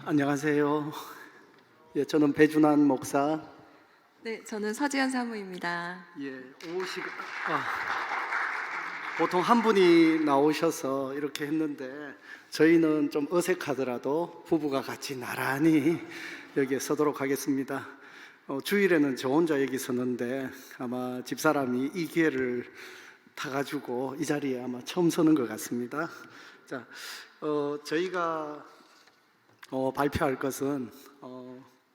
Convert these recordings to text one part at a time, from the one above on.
안녕하세요. 예, 저는 배준환 목사. 네, 저는 서지연 사모입니다. 예, 보통 한 분이 나오셔서 이렇게 했는데 저희는 좀 어색하더라도 부부가 같이 나란히 여기에 서도록 하겠습니다. 주일에는 저 혼자 여기 서는데 아마 집사람이 이 기회를 타가지고 이 자리에 아마 처음 서는 것 같습니다. 자, 저희가 발표할 것은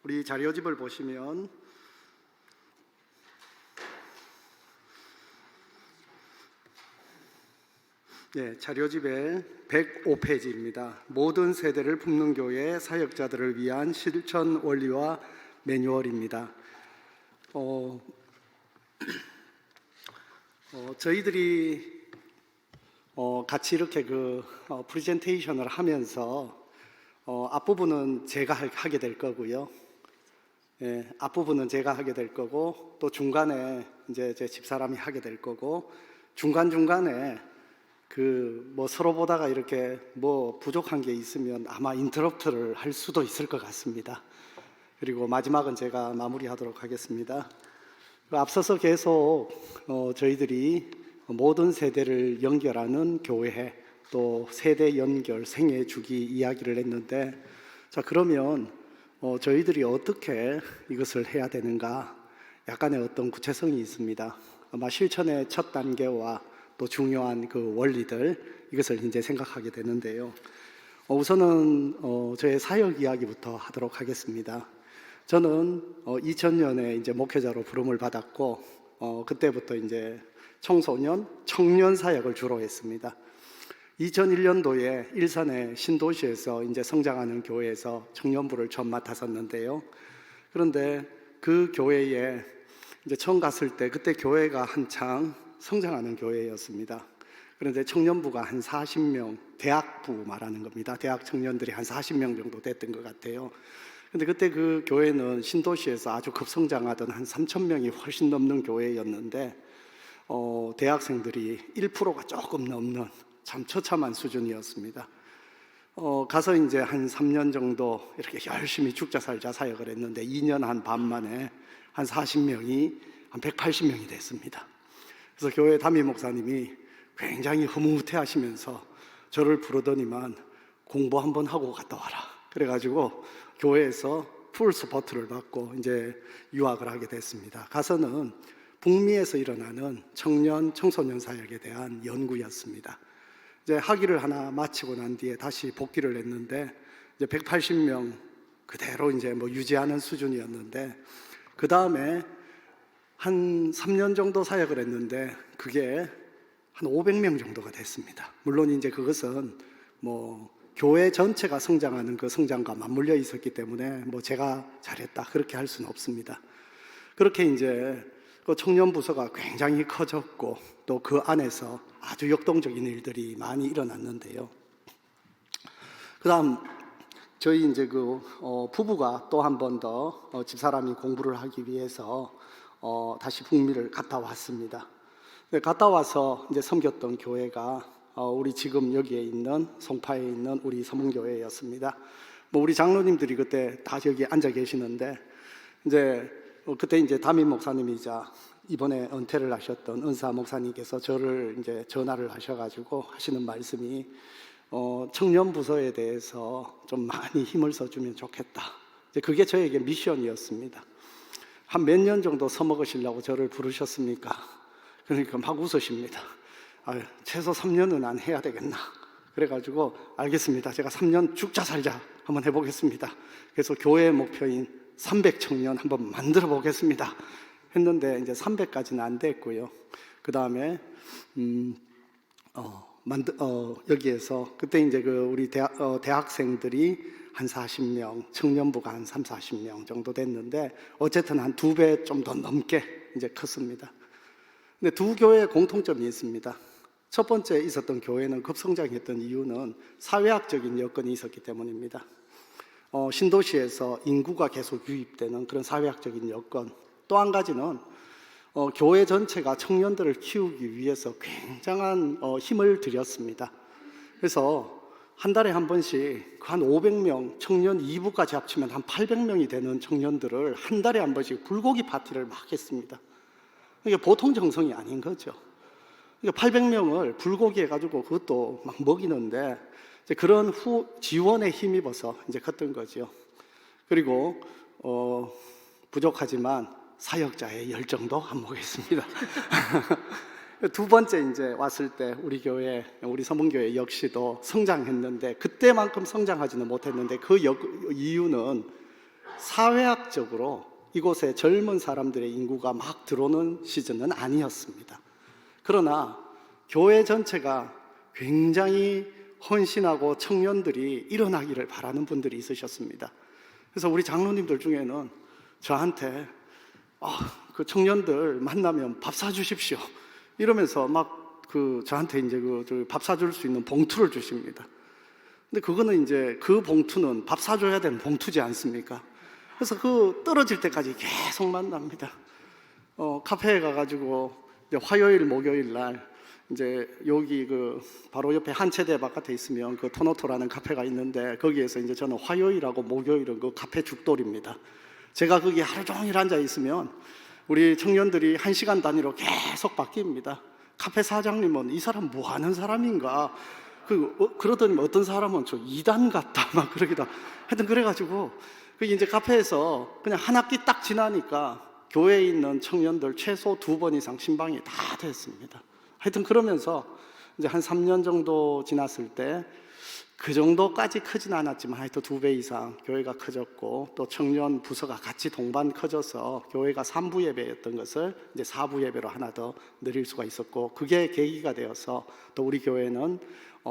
우리 자료집을 보시면 자료집의 105페이지입니다. 모든 세대를 품는 교회 사역자들을 위한 실천 원리와 매뉴얼입니다. 저희들이 같이 이렇게 프레젠테이션을 하면서 앞부분은 제가 하게 될 거고요. 앞부분은 제가 하게 될 거고, 또 중간에 이제 제 집사람이 하게 될 거고, 중간중간에 서로 보다가 이렇게 부족한 게 있으면 아마 인터럽트를 할 수도 있을 것 같습니다. 그리고 마지막은 제가 마무리하도록 하겠습니다. 앞서서 계속 저희들이 모든 세대를 연결하는 교회, 또 세대 연결 생애 주기 이야기를 했는데, 자, 그러면 저희들이 어떻게 이것을 해야 되는가? 약간의 어떤 구체성이 있습니다. 아마 실천의 첫 단계와 또 중요한 그 원리들, 이것을 이제 생각하게 되는데요. 우선은 저의 사역 이야기부터 하도록 하겠습니다. 저는 2000년에 이제 목회자로 부름을 받았고, 그때부터 이제 청소년, 청년 사역을 주로 했습니다. 2001년도에 일산의 신도시에서 이제 성장하는 교회에서 청년부를 처음 맡았었는데요. 그런데 그 교회에 이제 처음 갔을 때 그때 교회가 한창 성장하는 교회였습니다. 그런데 청년부가 한 40명, 대학부 말하는 겁니다. 대학 청년들이 한 40명 정도 됐던 것 같아요. 근데 그때 그 교회는 신도시에서 아주 급성장하던 한 3,000명이 훨씬 넘는 교회였는데, 대학생들이 1%가 조금 넘는 참 처참한 수준이었습니다. 가서 이제 한 3년 정도 이렇게 열심히 죽자 살자 사역을 했는데 2년 한 반 만에 한 40명이 한 180명이 됐습니다. 그래서 교회 담임 목사님이 굉장히 흐뭇해 하시면서 저를 부르더니만 공부 한번 하고 갔다 와라. 그래가지고 교회에서 풀 서포트를 받고 이제 유학을 하게 됐습니다. 가서는 북미에서 일어나는 청년, 청소년 사역에 대한 연구였습니다. 이제 학위를 하나 마치고 난 뒤에 다시 복귀를 했는데 이제 180명 그대로 이제 유지하는 수준이었는데, 그 다음에 한 3년 정도 사역을 했는데 그게 한 500명 정도가 됐습니다. 물론 이제 그것은 교회 전체가 성장하는 그 성장과 맞물려 있었기 때문에 제가 잘했다 그렇게 할 수는 없습니다. 그렇게 이제 그 청년 부서가 굉장히 커졌고, 또 그 안에서 아주 역동적인 일들이 많이 일어났는데요. 그다음 저희 이제 부부가 또 한 번 더 집사람이 공부를 하기 위해서 다시 북미를 갔다 왔습니다. 갔다 와서 이제 섬겼던 교회가 우리 지금 여기에 있는 송파에 있는 우리 서문교회였습니다. 우리 장로님들이 그때 다 여기 앉아 계시는데, 이제 그때 이제 담임 목사님이자 이번에 은퇴를 하셨던 은사 목사님께서 저를 이제 전화를 하셔가지고 하시는 말씀이 청년 부서에 대해서 좀 많이 힘을 써주면 좋겠다. 이제 그게 저에게 미션이었습니다. 한 몇 년 정도 써먹으시려고 저를 부르셨습니까? 그러니까 막 웃으십니다. 최소 3년은 안 해야 되겠나? 그래가지고 알겠습니다. 제가 3년 죽자 살자 한번 해보겠습니다. 그래서 교회의 목표인 300청년 한번 만들어 보겠습니다 했는데 이제 300까지는 안 됐고요. 그 다음에 여기에서 그때 이제 우리 대학생들이 한 40명, 청년부가 한 3, 40명 정도 됐는데 어쨌든 한 2배 좀 더 넘게 이제 컸습니다. 근데 두 교회에 공통점이 있습니다. 첫 번째 있었던 교회는 급성장했던 이유는 사회학적인 여건이 있었기 때문입니다. 신도시에서 인구가 계속 유입되는 그런 사회학적인 여건, 또 한 가지는 교회 전체가 청년들을 키우기 위해서 굉장한 힘을 들였습니다. 그래서 한 달에 한 번씩 한 500명 청년 2부까지 합치면 한 800명이 되는 청년들을 한 달에 한 번씩 불고기 파티를 막 했습니다. 이게 보통 정성이 아닌 거죠. 800명을 불고기 해가지고 그것도 막 먹이는데 이제 그런 지원에 힘입어서 이제 컸던 거죠. 그리고 부족하지만 사역자의 열정도 한몫했습니다. 두 번째 이제 왔을 때 우리 교회, 우리 서문교회 역시도 성장했는데 그때만큼 성장하지는 못했는데 그 이유는 사회학적으로 이곳에 젊은 사람들의 인구가 막 들어오는 시즌은 아니었습니다. 그러나 교회 전체가 굉장히 헌신하고 청년들이 일어나기를 바라는 분들이 있으셨습니다. 그래서 우리 장로님들 중에는 저한테 그 청년들 만나면 밥 사주십시오 이러면서 막 저한테 이제 밥 사줄 수 있는 봉투를 주십니다. 근데 그거는 이제 그 봉투는 밥 사줘야 되는 봉투지 않습니까? 그래서 떨어질 때까지 계속 만납니다. 카페에 가가지고 이제 화요일, 목요일 날 이제 여기 바로 옆에 한체대 바깥에 있으면 토노토라는 카페가 있는데 거기에서 이제 저는 화요일하고 목요일은 카페 죽돌입니다. 제가 거기 하루 종일 앉아 있으면 우리 청년들이 1시간 단위로 계속 바뀝니다. 카페 사장님은 이 사람 뭐 하는 사람인가? 그러더니 어떤 사람은 저 이단 같다 막 그러기도 하여튼 그래가지고 이제 카페에서 그냥 한 학기 딱 지나니까 교회에 있는 청년들 최소 2번 이상 신방이 다 됐습니다. 하여튼 그러면서 이제 한 3년 정도 지났을 때 그 정도까지 크진 않았지만 하여튼 2배 이상 교회가 커졌고 또 청년 부서가 같이 동반 커져서 교회가 3부 예배였던 것을 이제 4부 예배로 하나 더 늘릴 수가 있었고 그게 계기가 되어서 또 우리 교회는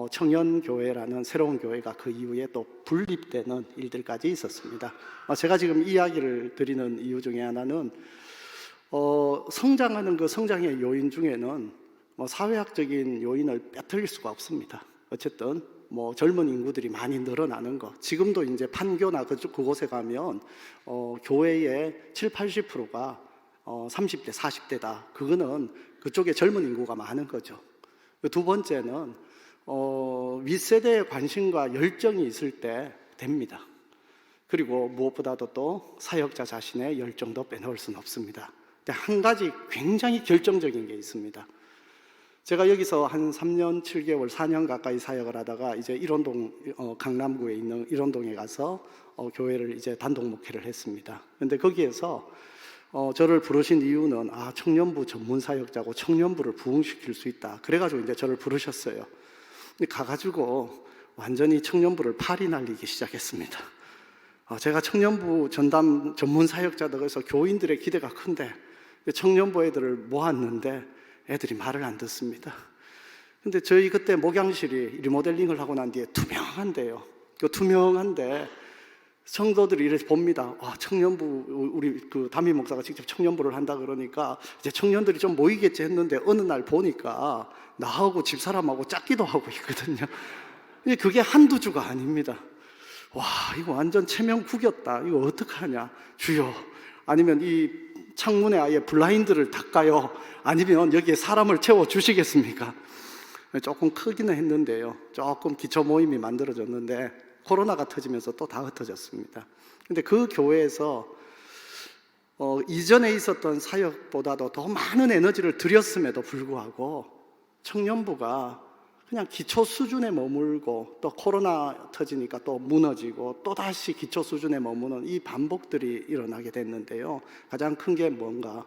청년 교회라는 새로운 교회가 그 이후에 또 분립되는 일들까지 있었습니다. 제가 지금 이야기를 드리는 이유 중에 하나는 성장하는 그 성장의 요인 중에는 사회학적인 요인을 빼뜨릴 수가 없습니다. 어쨌든 젊은 인구들이 많이 늘어나는 것. 지금도 이제 판교나 그곳에 가면 교회의 70-80%가 30대, 40대다. 그거는 그쪽에 젊은 인구가 많은 거죠. 두 번째는 윗세대의 관심과 열정이 있을 때 됩니다. 그리고 무엇보다도 또 사역자 자신의 열정도 빼놓을 수는 없습니다. 근데 한 가지 굉장히 결정적인 게 있습니다. 제가 여기서 한 3년 7개월, 4년 가까이 사역을 하다가 이제 일원동, 강남구에 있는 일원동에 가서 교회를 이제 단독 목회를 했습니다. 그런데 거기에서 저를 부르신 이유는 청년부 전문 사역자고 청년부를 부흥시킬 수 있다. 그래가지고 이제 저를 부르셨어요. 근데 가가지고 완전히 청년부를 팔이 날리기 시작했습니다. 제가 청년부 전담 전문 사역자다 그래서 교인들의 기대가 큰데 청년부 애들을 모았는데 애들이 말을 안 듣습니다. 근데 저희 그때 목양실이 리모델링을 하고 난 뒤에 투명한데요. 투명한데 성도들이 이렇게 봅니다. 청년부, 우리 담임 목사가 직접 청년부를 한다 그러니까 이제 청년들이 좀 모이겠지 했는데 어느 날 보니까 나하고 집사람하고 짝기도 하고 있거든요. 그게 한두 주가 아닙니다. 이거 완전 체면 구겼다. 이거 어떡하냐. 주여. 아니면 이 창문에 아예 블라인드를 닦아요. 아니면 여기에 사람을 채워주시겠습니까? 조금 크기는 했는데요. 조금 기초 모임이 만들어졌는데 코로나가 터지면서 또 다 흩어졌습니다. 근데 그 교회에서 이전에 있었던 사역보다도 더 많은 에너지를 들였음에도 불구하고 청년부가 그냥 기초 수준에 머물고 또 코로나 터지니까 또 무너지고 또 다시 기초 수준에 머무는 이 반복들이 일어나게 됐는데요. 가장 큰 게 뭔가?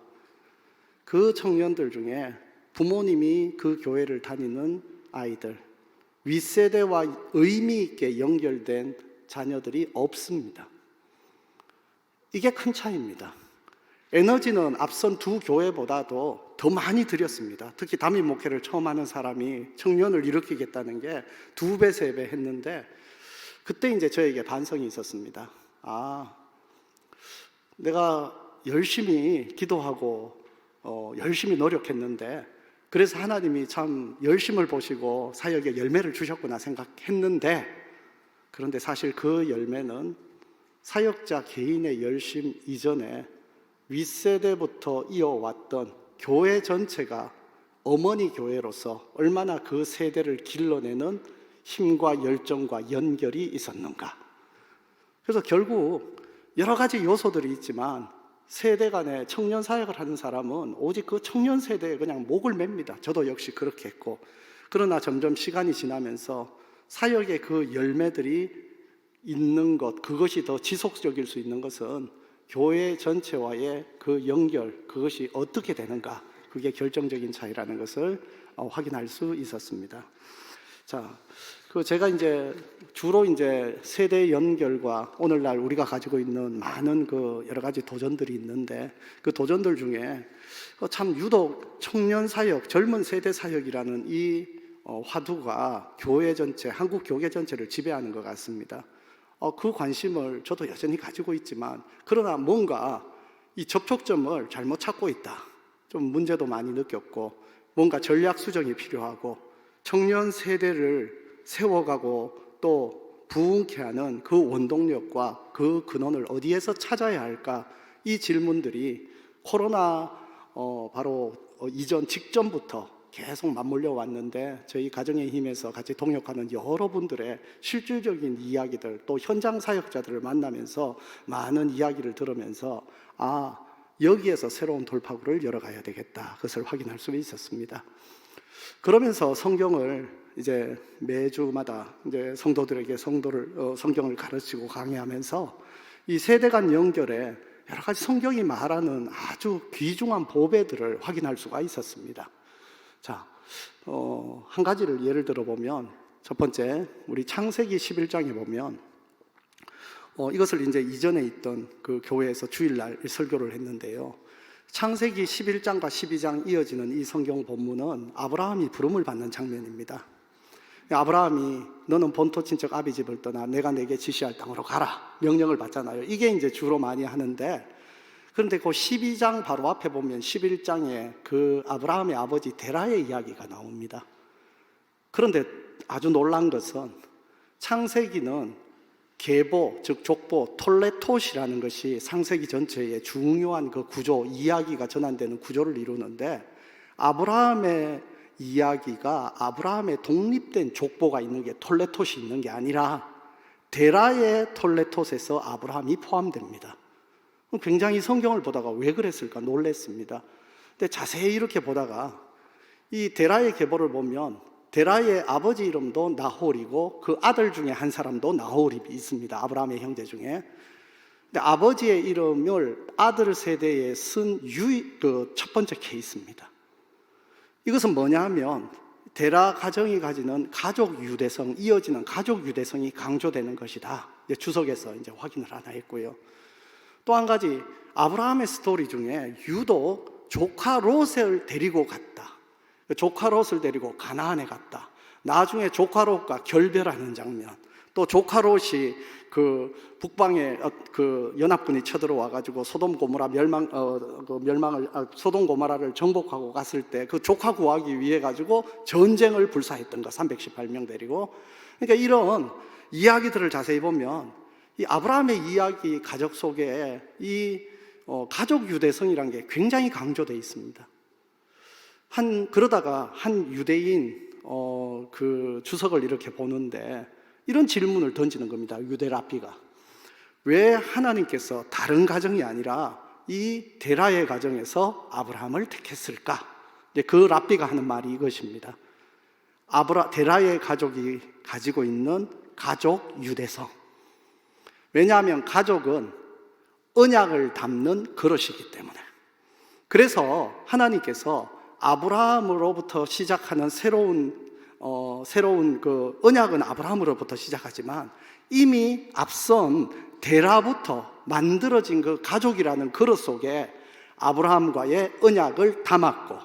그 청년들 중에 부모님이 그 교회를 다니는 아이들, 윗세대와 의미 있게 연결된 자녀들이 없습니다. 이게 큰 차이입니다. 에너지는 앞선 두 교회보다도 더 많이 들였습니다. 특히 담임 목회를 처음 하는 사람이 청년을 일으키겠다는 게 2배, 3배 했는데 그때 이제 저에게 반성이 있었습니다. 내가 열심히 기도하고 열심히 노력했는데 그래서 하나님이 참 열심을 보시고 사역에 열매를 주셨구나 생각했는데 그런데 사실 그 열매는 사역자 개인의 열심 이전에 윗세대부터 이어왔던 교회 전체가 어머니 교회로서 얼마나 그 세대를 길러내는 힘과 열정과 연결이 있었는가? 그래서 결국 여러 가지 요소들이 있지만 세대 간의 청년 사역을 하는 사람은 오직 그 청년 세대에 그냥 목을 맵니다. 저도 역시 그렇게 했고, 그러나 점점 시간이 지나면서 사역의 그 열매들이 있는 것, 그것이 더 지속적일 수 있는 것은 교회 전체와의 그 연결, 그것이 어떻게 되는가, 그게 결정적인 차이라는 것을 확인할 수 있었습니다. 자, 제가 이제 주로 이제 세대 연결과 오늘날 우리가 가지고 있는 많은 그 여러 가지 도전들이 있는데, 그 도전들 중에 참 유독 청년 사역, 젊은 세대 사역이라는 이 화두가 교회 전체, 한국 교회 전체를 지배하는 것 같습니다. 그 관심을 저도 여전히 가지고 있지만, 그러나 뭔가 이 접촉점을 잘못 찾고 있다, 좀 문제도 많이 느꼈고, 뭔가 전략 수정이 필요하고, 청년 세대를 세워가고 또 부흥케 하는 그 원동력과 그 근원을 어디에서 찾아야 할까, 이 질문들이 코로나 바로 이전 직전부터 계속 맞물려 왔는데, 저희 가정의 힘에서 같이 동역하는 여러분들의 실질적인 이야기들, 또 현장 사역자들을 만나면서 많은 이야기를 들으면서 여기에서 새로운 돌파구를 열어가야 되겠다, 그것을 확인할 수 있었습니다. 그러면서 성경을 이제 매주마다 이제 성도들에게 성경을 가르치고 강의하면서 이 세대 간 연결에 여러 가지 성경이 말하는 아주 귀중한 보배들을 확인할 수가 있었습니다. 자, 한 가지를 예를 들어보면, 첫 번째, 우리 창세기 11장에 보면, 이것을 이제 이전에 있던 그 교회에서 주일날 설교를 했는데요. 창세기 11장과 12장 이어지는 이 성경 본문은 아브라함이 부름을 받는 장면입니다. 아브라함이 너는 본토 친척 아비 집을 떠나 내가 내게 지시할 땅으로 가라, 명령을 받잖아요. 이게 이제 주로 많이 하는데, 그런데 그 12장 바로 앞에 보면 11장에 그 아브라함의 아버지 데라의 이야기가 나옵니다. 그런데 아주 놀란 것은 창세기는 계보, 즉 족보, 톨레톳이라는 것이 창세기 전체의 중요한 그 구조, 이야기가 전환되는 구조를 이루는데, 아브라함의 이야기가 아브라함의 독립된 족보가 있는 게 톨레톳이 있는 게 아니라 데라의 톨레톳에서 아브라함이 포함됩니다. 굉장히 성경을 보다가 왜 그랬을까 놀랐습니다. 근데 자세히 이렇게 보다가 이 데라의 계보를 보면 데라의 아버지 이름도 나홀이고 그 아들 중에 한 사람도 나홀이 있습니다. 아브라함의 형제 중에. 근데 아버지의 이름을 아들 세대에 쓴 첫 번째 케이스입니다. 이것은 뭐냐 하면 데라 가정이 가지는 가족 유대성, 이어지는 가족 유대성이 강조되는 것이다. 이제 주석에서 이제 확인을 하나 했고요. 또 한 가지, 아브라함의 스토리 중에 유독 조카 롯을 데리고 갔다. 조카 롯을 데리고 가나안에 갔다. 나중에 조카 롯과 결별하는 장면, 또 조카 롯이 그 북방에 그 연합군이 쳐들어와 가지고 소돔 고모라를 정복하고 갔을 때 그 조카 구하기 위해 가지고 전쟁을 불사했던 거, 318명 데리고. 그러니까 이런 이야기들을 자세히 보면 이 아브라함의 이야기 가족 속에 이 가족 유대성이라는 게 굉장히 강조되어 있습니다. 그러다가 한 유대인 그 주석을 이렇게 보는데 이런 질문을 던지는 겁니다. 유대 랍비가 왜 하나님께서 다른 가정이 아니라 이 데라의 가정에서 아브라함을 택했을까? 그 랍비가 하는 말이 이것입니다. 데라의 가족이 가지고 있는 가족 유대성. 왜냐하면 가족은 언약을 담는 그릇이기 때문에. 그래서 하나님께서 아브라함으로부터 시작하는 새로운 그 언약은 아브라함으로부터 시작하지만 이미 앞선 데라부터 만들어진 그 가족이라는 그릇 속에 아브라함과의 언약을 담았고,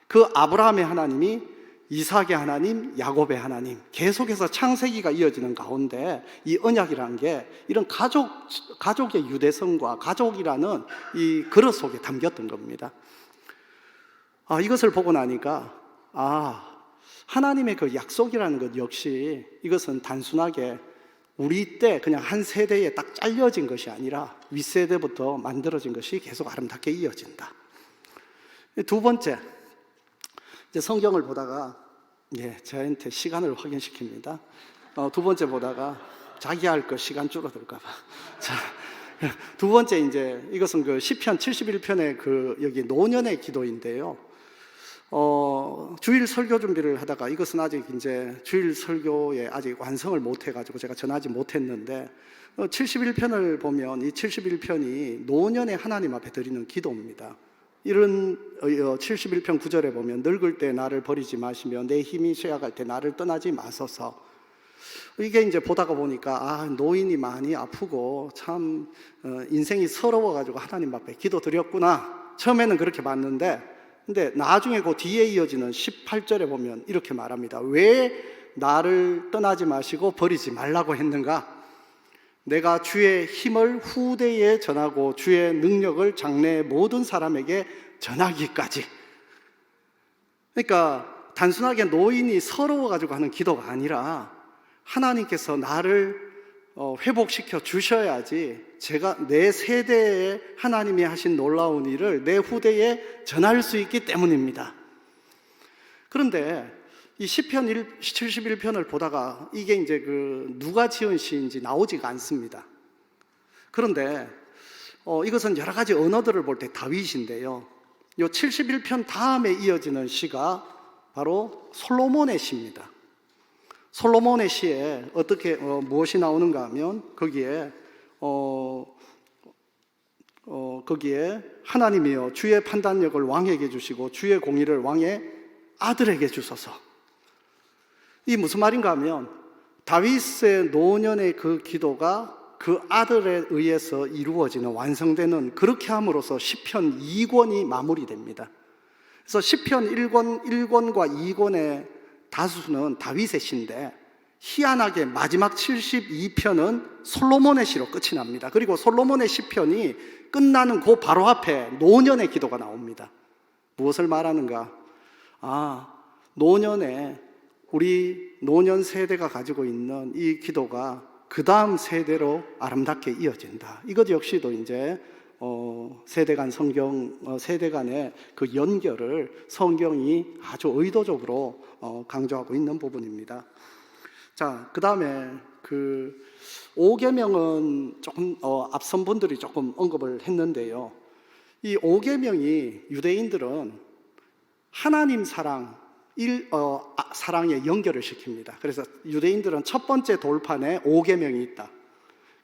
그 아브라함의 하나님이 이삭의 하나님, 야곱의 하나님, 계속해서 창세기가 이어지는 가운데 이 언약이라는 게 이런 가족의 유대성과 가족이라는 이 그릇 속에 담겼던 겁니다. 이것을 보고 나니까 하나님의 그 약속이라는 것 역시 이것은 단순하게 우리 때 그냥 한 세대에 딱 잘려진 것이 아니라 윗세대부터 만들어진 것이 계속 아름답게 이어진다. 두 번째, 이제 성경을 보다가 예, 저한테 시간을 확인시킵니다. 두 번째 보다가 자기 할 거 시간 줄어들까 봐. 자, 두 번째 이제 이것은 그 시편 71편의 그 여기 노년의 기도인데요. 주일 설교 준비를 하다가 이것은 아직 이제 주일 설교에 아직 완성을 못 해가지고 제가 전하지 못했는데 71편을 보면 이 71편이 노년에 하나님 앞에 드리는 기도입니다. 이런 71편 9절에 보면 늙을 때 나를 버리지 마시며 내 힘이 쇠약할 때 나를 떠나지 마소서. 이게 이제 보다가 보니까 노인이 많이 아프고 참 인생이 서러워가지고 하나님 앞에 기도드렸구나. 처음에는 그렇게 봤는데 근데 나중에 그 뒤에 이어지는 18절에 보면 이렇게 말합니다. 왜 나를 떠나지 마시고 버리지 말라고 했는가? 내가 주의 힘을 후대에 전하고 주의 능력을 장래의 모든 사람에게 전하기까지. 그러니까 단순하게 노인이 서러워가지고 하는 기도가 아니라 하나님께서 나를 회복시켜 주셔야지 제가 내 세대에 하나님이 하신 놀라운 일을 내 후대에 전할 수 있기 때문입니다. 그런데 이 시편 71편을 보다가 이게 이제 그 누가 지은 시인지 나오지가 않습니다. 그런데 이것은 여러 가지 언어들을 볼 때 다윗인데요. 이 71편 다음에 이어지는 시가 바로 솔로몬의 시입니다. 솔로몬의 시에 어떻게 무엇이 나오는가 하면 거기에 하나님이여 주의 판단력을 왕에게 주시고 주의 공의를 왕의 아들에게 주소서. 이 무슨 말인가 하면 다윗의 노년의 그 기도가 그 아들에 의해서 이루어지는 완성되는 그렇게 함으로써 시편 2권이 마무리됩니다. 그래서 시편 1권과 2권의 다수는 다윗의 시인데 희한하게 마지막 72편은 솔로몬의 시로 끝이 납니다. 그리고 솔로몬의 시편이 끝나는 그 바로 앞에 노년의 기도가 나옵니다. 무엇을 말하는가? 노년에 우리 노년 세대가 가지고 있는 이 기도가 그 다음 세대로 아름답게 이어진다. 이것 역시도 이제 세대 간 성경, 세대 간의 그 연결을 성경이 아주 의도적으로 강조하고 있는 부분입니다. 자, 그 다음에 그 5계명은 조금 앞선 분들이 조금 언급을 했는데요. 이 5계명이 유대인들은 하나님 사랑에 연결을 시킵니다. 그래서 유대인들은 첫 번째 돌판에 5계명이 있다.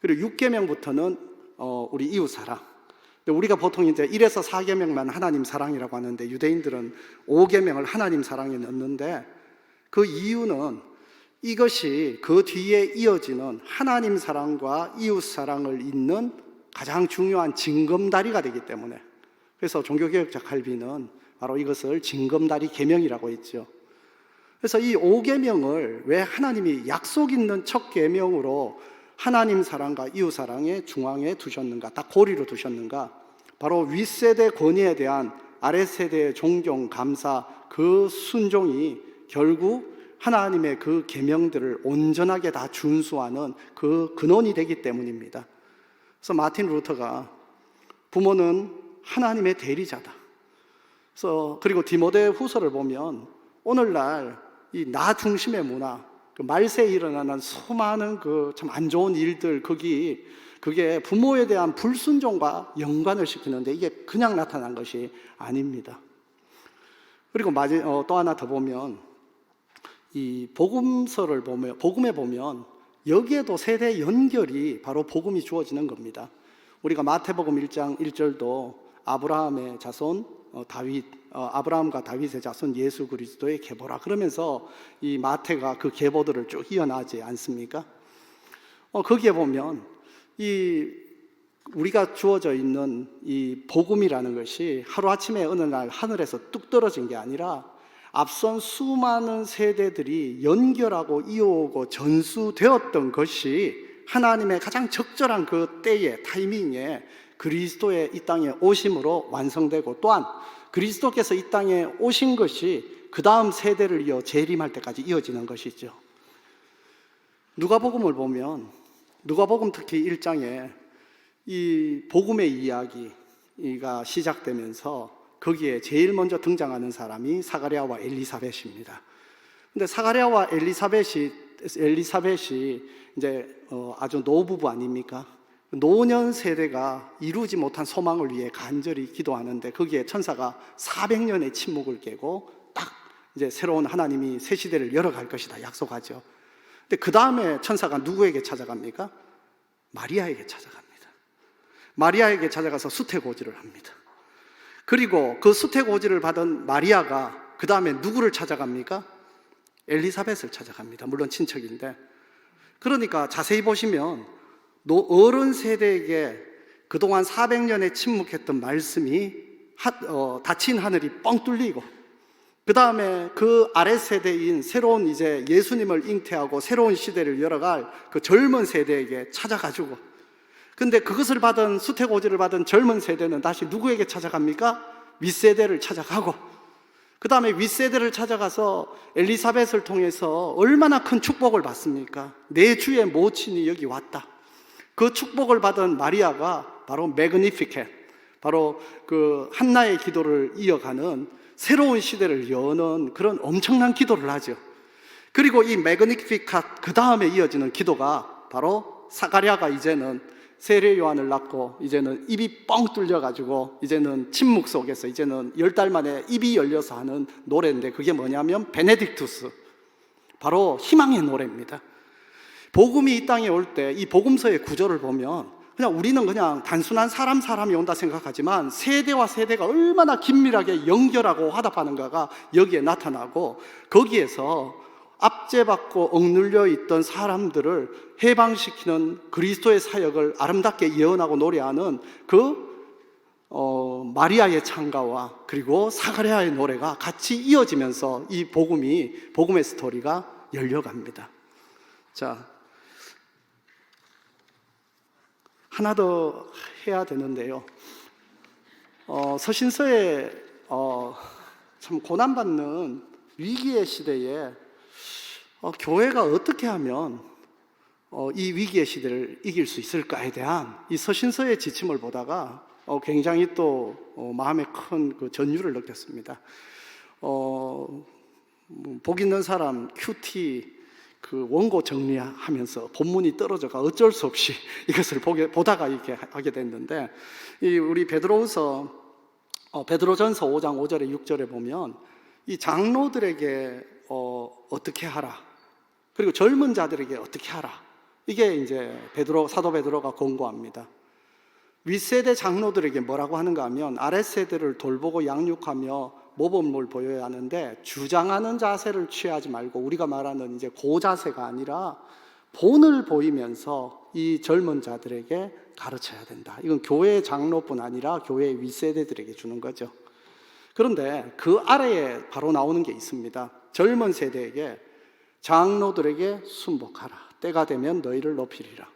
그리고 6계명부터는 우리 이웃 사랑. 우리가 보통 이제 1에서 4계명만 하나님 사랑이라고 하는데 유대인들은 5계명을 하나님 사랑에 넣는데 그 이유는 이것이 그 뒤에 이어지는 하나님 사랑과 이웃 사랑을 잇는 가장 중요한 징검다리가 되기 때문에 그래서 종교개혁자 칼빈은 바로 이것을 징검다리 계명이라고 했죠. 그래서 이 5계명을 왜 하나님이 약속 있는 첫 계명으로 하나님 사랑과 이웃 사랑의 중앙에 두셨는가, 딱 고리로 두셨는가? 바로 윗세대 권위에 대한 아랫세대의 존경, 감사, 그 순종이 결국 하나님의 그 계명들을 온전하게 다 준수하는 그 근원이 되기 때문입니다. 그래서 마틴 루터가 부모는 하나님의 대리자다. 그래서 그리고 디모데 후서를 보면 오늘날 이 나 중심의 문화, 그 말세에 일어나는 수많은 그 참 안 좋은 일들, 그게 부모에 대한 불순종과 연관을 시키는데 이게 그냥 나타난 것이 아닙니다. 그리고 또 하나 더 보면 이 복음서를 보면 복음에 보면 여기에도 세대 연결이 바로 복음이 주어지는 겁니다. 우리가 마태복음 1장 1절도 아브라함의 자손 다윗, 아브라함과 다윗의 자손 예수 그리스도의 계보라 그러면서 이 마태가 그 계보들을 쭉 이어나지 않습니까? 거기에 보면 이 우리가 주어져 있는 이 복음이라는 것이 하루아침에 어느 날 하늘에서 뚝 떨어진 게 아니라 앞선 수많은 세대들이 연결하고 이어오고 전수되었던 것이 하나님의 가장 적절한 그 때에 타이밍에 그리스도의 이 땅에 오심으로 완성되고 또한 그리스도께서 이 땅에 오신 것이 그 다음 세대를 이어 재림할 때까지 이어지는 것이죠. 누가복음을 보면 누가복음 특히 1장에 이 복음의 이야기가 시작되면서 거기에 제일 먼저 등장하는 사람이 사가랴와 엘리사벳입니다. 근데 사가랴와 엘리사벳이 이제 아주 노부부 아닙니까? 노년 세대가 이루지 못한 소망을 위해 간절히 기도하는데 거기에 천사가 400년의 침묵을 깨고 딱 이제 새로운 하나님이 새 시대를 열어갈 것이다 약속하죠. 근데 그 다음에 천사가 누구에게 찾아갑니까? 마리아에게 찾아갑니다. 마리아에게 찾아가서 수태고지를 합니다. 그리고 그 수태고지를 받은 마리아가 그 다음에 누구를 찾아갑니까? 엘리사벳을 찾아갑니다. 물론 친척인데. 그러니까 자세히 보시면 어른 세대에게 그동안 400년에 침묵했던 말씀이 닫힌 하늘이 뻥 뚫리고, 그 다음에 그 아래 세대인 새로운 이제 예수님을 잉태하고 새로운 시대를 열어갈 그 젊은 세대에게 찾아가지고, 근데 그것을 받은 수태고지를 받은 젊은 세대는 다시 누구에게 찾아갑니까? 윗세대를 찾아가고, 그 다음에 윗세대를 찾아가서 엘리사벳을 통해서 얼마나 큰 축복을 받습니까? 내 주의 모친이 여기 왔다. 그 축복을 받은 마리아가 바로 매그니피켓, 바로 그 한나의 기도를 이어가는 새로운 시대를 여는 그런 엄청난 기도를 하죠. 그리고 이 매그니피켓 그 다음에 이어지는 기도가 바로 사가랴가 이제는 세례 요한을 낳고 이제는 입이 뻥 뚫려가지고 이제는 침묵 속에서 이제는 10달 만에 입이 열려서 하는 노래인데, 그게 뭐냐면 베네딕투스, 바로 희망의 노래입니다. 복음이 이 땅에 올 때 이 복음서의 구조를 보면 그냥 우리는 그냥 단순한 사람이 온다 생각하지만 세대와 세대가 얼마나 긴밀하게 연결하고 화답하는가가 여기에 나타나고, 거기에서 압제받고 억눌려 있던 사람들을 해방시키는 그리스도의 사역을 아름답게 예언하고 노래하는 마리아의 찬가와 그리고 사가랴의 노래가 같이 이어지면서 이 복음의 스토리가 열려갑니다. 자, 하나 더 해야 되는데요. 서신서에 참 고난받는 위기의 시대에 교회가 어떻게 하면 이 위기의 시대를 이길 수 있을까에 대한 이 서신서의 지침을 보다가 굉장히 또 마음에 큰 그 전율을 느꼈습니다. 복 있는 사람 큐티 그 원고 정리하면서 본문이 떨어져가 어쩔 수 없이 이것을 보다가 이렇게 하게 됐는데, 우리 베드로전서 5장 5절에 6절에 보면 이 장로들에게 어떻게 하라, 그리고 젊은 자들에게 어떻게 하라, 이게 이제 사도 베드로가 권고합니다. 윗세대 장로들에게 뭐라고 하는가 하면 아랫세대를 돌보고 양육하며 모범을 보여야 하는데 주장하는 자세를 취하지 말고, 우리가 말하는 이제 고자세가 아니라 본을 보이면서 이 젊은 자들에게 가르쳐야 된다. 이건 교회 장로뿐 아니라 교회 윗세대들에게 주는 거죠. 그런데 그 아래에 바로 나오는 게 있습니다. 젊은 세대에게 장로들에게 순복하라. 때가 되면 너희를 높이리라.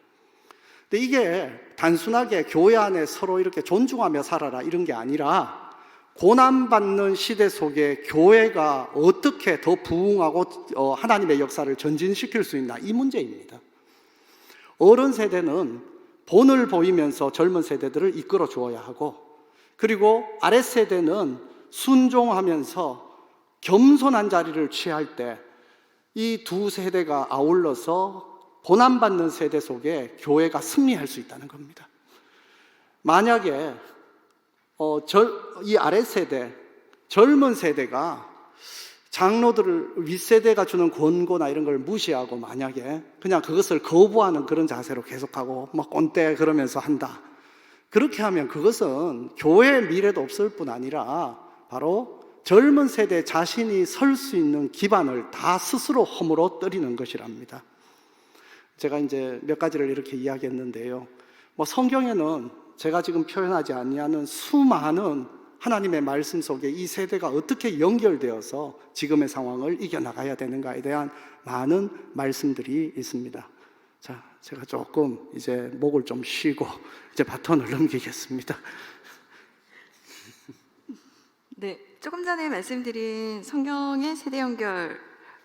근데 이게 단순하게 교회 안에 서로 이렇게 존중하며 살아라 이런 게 아니라, 고난받는 시대 속에 교회가 어떻게 더 부흥하고 하나님의 역사를 전진시킬 수 있나, 이 문제입니다. 어른 세대는 본을 보이면서 젊은 세대들을 이끌어 주어야 하고, 그리고 아랫 세대는 순종하면서 겸손한 자리를 취할 때 이 두 세대가 아울러서 고난받는 세대 속에 교회가 승리할 수 있다는 겁니다. 만약에 이 아랫 세대, 젊은 세대가 장로들을 윗세대가 주는 권고나 이런 걸 무시하고 만약에 그냥 그것을 거부하는 그런 자세로 계속하고 막 꼰대 그러면서 한다, 그렇게 하면 그것은 교회의 미래도 없을 뿐 아니라 바로 젊은 세대 자신이 설 수 있는 기반을 다 스스로 허물어 떨이는 것이랍니다. 제가 이제 몇 가지를 이렇게 이야기했는데요. 성경에는 제가 지금 표현하지 아니하는 수많은 하나님의 말씀 속에 이 세대가 어떻게 연결되어서 지금의 상황을 이겨나가야 되는가에 대한 많은 말씀들이 있습니다. 자, 제가 조금 이제 목을 좀 쉬고 이제 바톤을 넘기겠습니다. 네, 조금 전에 말씀드린 성경의 세대 연결을,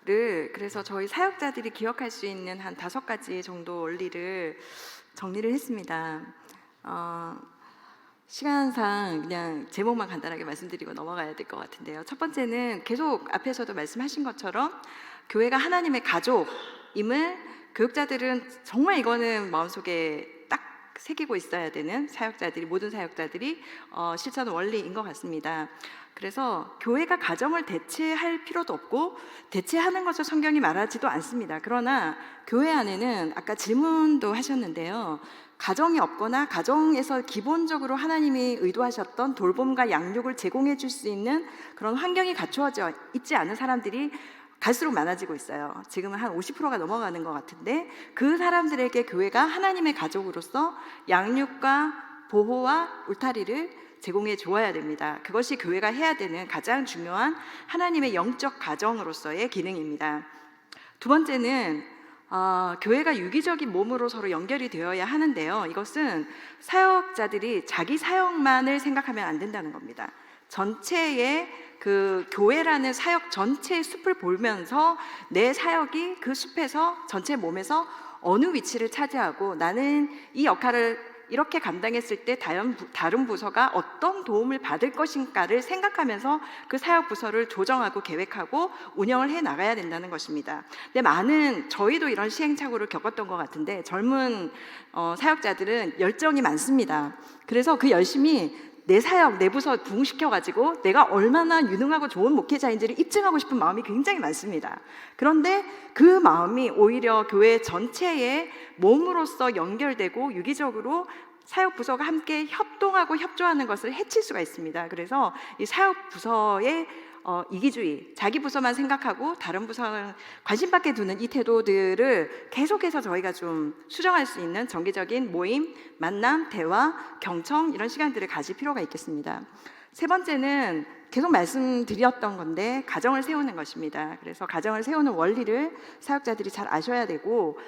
그래서 저희 사역자들이 기억할 수 있는 한 5가지 정도 원리를 정리를 했습니다. 시간상 그냥 제목만 간단하게 말씀드리고 넘어가야 될 것 같은데요. 첫 번째는 계속 앞에서도 말씀하신 것처럼 교회가 하나님의 가족임을 교육자들은 정말 이거는 마음속에 딱 새기고 있어야 되는 사역자들이, 모든 사역자들이 실천 원리인 것 같습니다. 그래서 교회가 가정을 대체할 필요도 없고 대체하는 것을 성경이 말하지도 않습니다. 그러나 교회 안에는 아까 질문도 하셨는데요, 가정이 없거나 가정에서 기본적으로 하나님이 의도하셨던 돌봄과 양육을 제공해 줄 수 있는 그런 환경이 갖추어져 있지 않은 사람들이 갈수록 많아지고 있어요. 지금은 한 50%가 넘어가는 것 같은데, 그 사람들에게 교회가 하나님의 가족으로서 양육과 보호와 울타리를 제공해 주어야 됩니다. 그것이 교회가 해야 되는 가장 중요한 하나님의 영적 가정으로서의 기능입니다. 두 번째는 교회가 유기적인 몸으로 서로 연결이 되어야 하는데요, 이것은 사역자들이 자기 사역만을 생각하면 안 된다는 겁니다. 전체의 그 교회라는 사역 전체의 숲을 보면서 내 사역이 그 숲에서 전체 몸에서 어느 위치를 차지하고 나는 이 역할을 이렇게 감당했을 때 다른 부서가 어떤 도움을 받을 것인가를 생각하면서 그 사역 부서를 조정하고 계획하고 운영을 해 나가야 된다는 것입니다. 근데 저희도 이런 시행착오를 겪었던 것 같은데, 젊은 사역자들은 열정이 많습니다. 그래서 그 열심히 내 사역, 내 부서 부흥시켜가지고 내가 얼마나 유능하고 좋은 목회자인지를 입증하고 싶은 마음이 굉장히 많습니다. 그런데 그 마음이 오히려 교회 전체의 몸으로서 연결되고 유기적으로 사역 부서가 함께 협동하고 협조하는 것을 해칠 수가 있습니다. 그래서 이 사역 부서의 이기주의, 자기 부서만 생각하고 다른 부서는 관심 밖에 두는 이 태도들을 계속해서 저희가 좀 수정할 수 있는 정기적인 모임, 만남, 대화, 경청 이런 시간들을 가질 필요가 있겠습니다. 세 번째는 계속 말씀드렸던 건데, 가정을 세우는 것입니다. 그래서 가정을 세우는 원리를 사역자들이 잘 아셔야 되고,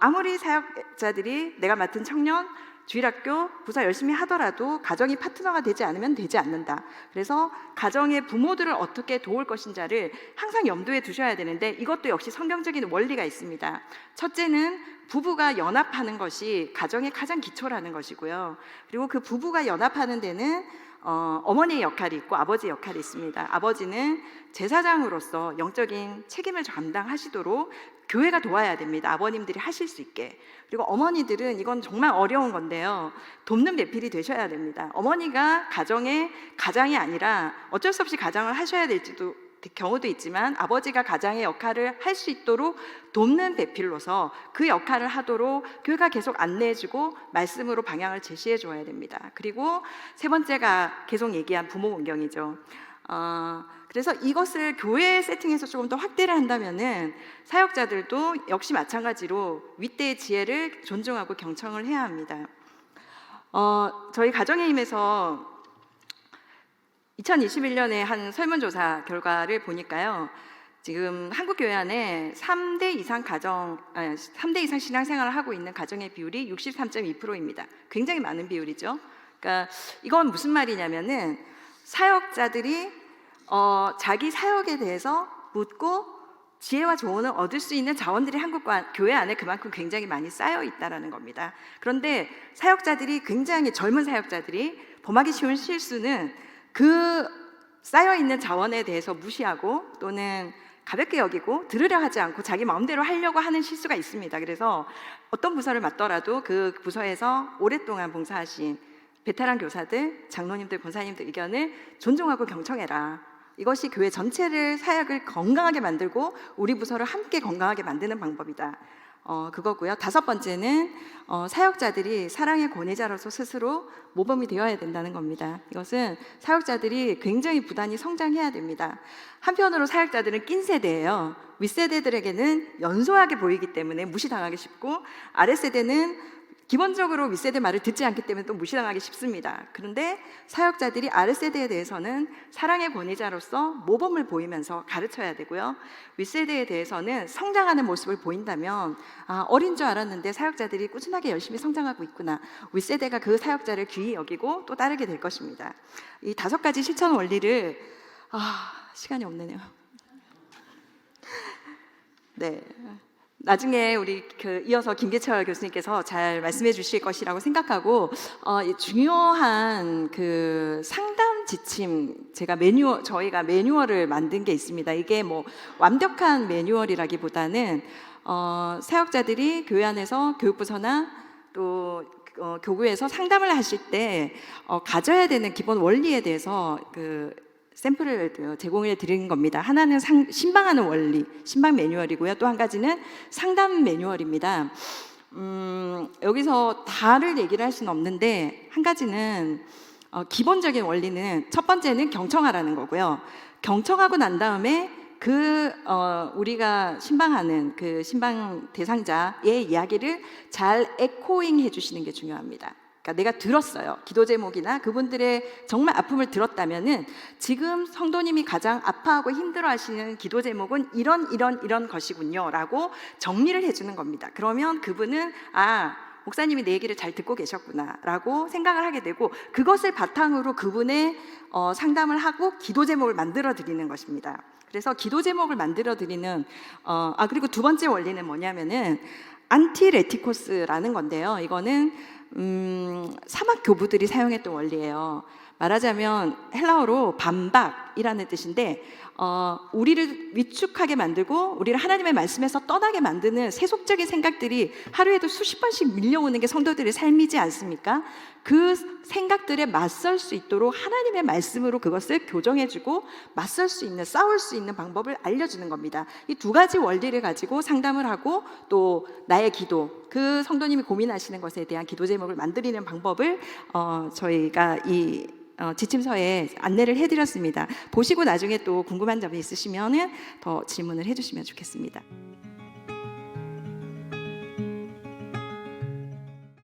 아무리 사역자들이 내가 맡은 청년, 주일학교, 부서 열심히 하더라도 가정이 파트너가 되지 않으면 되지 않는다. 그래서 가정의 부모들을 어떻게 도울 것인지를 항상 염두에 두셔야 되는데, 이것도 역시 성경적인 원리가 있습니다. 첫째는 부부가 연합하는 것이 가정의 가장 기초라는 것이고요. 그리고 그 부부가 연합하는 데는 어머니의 역할이 있고 아버지의 역할이 있습니다. 아버지는 제사장으로서 영적인 책임을 감당하시도록 교회가 도와야 됩니다. 아버님들이 하실 수 있게. 그리고 어머니들은 이건 정말 어려운 건데요, 돕는 배필이 되셔야 됩니다. 어머니가 가정의 가장이 아니라 어쩔 수 없이 가장을 하셔야 될지도 경우도 있지만, 아버지가 가장의 역할을 할 수 있도록 돕는 배필로서 그 역할을 하도록 교회가 계속 안내해주고 말씀으로 방향을 제시해 줘야 됩니다. 그리고 세 번째가 계속 얘기한 부모 공경이죠. 그래서 이것을 교회 세팅에서 조금 더 확대를 한다면은 사역자들도 역시 마찬가지로 윗대의 지혜를 존중하고 경청을 해야 합니다. 저희 가정의 힘에서 2021년에 한 설문조사 결과를 보니까요, 지금 한국 교회 안에 3대 이상 신앙생활을 하고 있는 가정의 비율이 63.2%입니다. 굉장히 많은 비율이죠. 그러니까 이건 무슨 말이냐면은, 사역자들이 자기 사역에 대해서 묻고 지혜와 조언을 얻을 수 있는 자원들이 한국 교회 안에 그만큼 굉장히 많이 쌓여 있다는 겁니다. 그런데 사역자들이, 굉장히 젊은 사역자들이 범하기 쉬운 실수는 그 쌓여있는 자원에 대해서 무시하고 또는 가볍게 여기고 들으려 하지 않고 자기 마음대로 하려고 하는 실수가 있습니다. 그래서 어떤 부서를 맡더라도 그 부서에서 오랫동안 봉사하신 베테랑 교사들, 장로님들, 권사님들 의견을 존중하고 경청해라. 이것이 교회 전체를, 사역을 건강하게 만들고 우리 부서를 함께 건강하게 만드는 방법이다. 그거고요. 다섯 번째는 사역자들이 사랑의 권위자로서 스스로 모범이 되어야 된다는 겁니다. 이것은 사역자들이 굉장히 부단히 성장해야 됩니다. 한편으로 사역자들은 낀 세대예요. 윗세대들에게는 연소하게 보이기 때문에 무시당하기 쉽고, 아랫세대는 기본적으로 윗세대 말을 듣지 않기 때문에 또 무시당하기 쉽습니다. 그런데 사역자들이 아랫세대에 대해서는 사랑의 권위자로서 모범을 보이면서 가르쳐야 되고요. 윗세대에 대해서는 성장하는 모습을 보인다면, 어린 줄 알았는데 사역자들이 꾸준하게 열심히 성장하고 있구나. 윗세대가 그 사역자를 귀히 여기고 또 따르게 될 것입니다. 이 5가지 실천 원리를 시간이 없네요. 네. 나중에 우리 이어서 김계철 교수님께서 잘 말씀해 주실 것이라고 생각하고, 중요한 그 상담 지침, 저희가 매뉴얼을 만든 게 있습니다. 이게 뭐 완벽한 매뉴얼이라기보다는 사역자들이 교회 안에서 교육부서나 또 교구에서 상담을 하실 때 가져야 되는 기본 원리에 대해서 그 샘플을 제공해 드리는 겁니다. 하나는 신방하는 원리, 신방 매뉴얼이고요. 또 한 가지는 상담 매뉴얼입니다. 여기서 다를 얘기를 할 수는 없는데, 한 가지는 기본적인 원리는, 첫 번째는 경청하라는 거고요. 경청하고 난 다음에 우리가 신방하는 그 신방 대상자의 이야기를 잘 에코잉 해주시는 게 중요합니다. 그러니까 내가 들었어요. 기도 제목이나 그분들의 정말 아픔을 들었다면은, 지금 성도님이 가장 아파하고 힘들어하시는 기도 제목은 이런 것이군요 라고 정리를 해주는 겁니다. 그러면 그분은 목사님이 내 얘기를 잘 듣고 계셨구나 라고 생각을 하게 되고, 그것을 바탕으로 그분의 상담을 하고 기도 제목을 만들어 드리는 것입니다. 그래서 기도 제목을 만들어 드리는 그리고 두 번째 원리는 뭐냐면은 안티레티코스라는 건데요. 이거는 사막 교부들이 사용했던 원리예요. 말하자면 헬라어로 반박이라는 뜻인데, 우리를 위축하게 만들고 우리를 하나님의 말씀에서 떠나게 만드는 세속적인 생각들이 하루에도 수십 번씩 밀려오는 게 성도들의 삶이지 않습니까? 그 생각들에 맞설 수 있도록 하나님의 말씀으로 그것을 교정해주고 맞설 수 있는, 싸울 수 있는 방법을 알려주는 겁니다. 이 두 가지 원리를 가지고 상담을 하고, 또 나의 기도, 그 성도님이 고민하시는 것에 대한 기도 제목을 만들리는 방법을 저희가 이 지침서에 안내를 해드렸습니다. 보시고 나중에 또 궁금한 점이 있으시면 더 질문을 해주시면 좋겠습니다.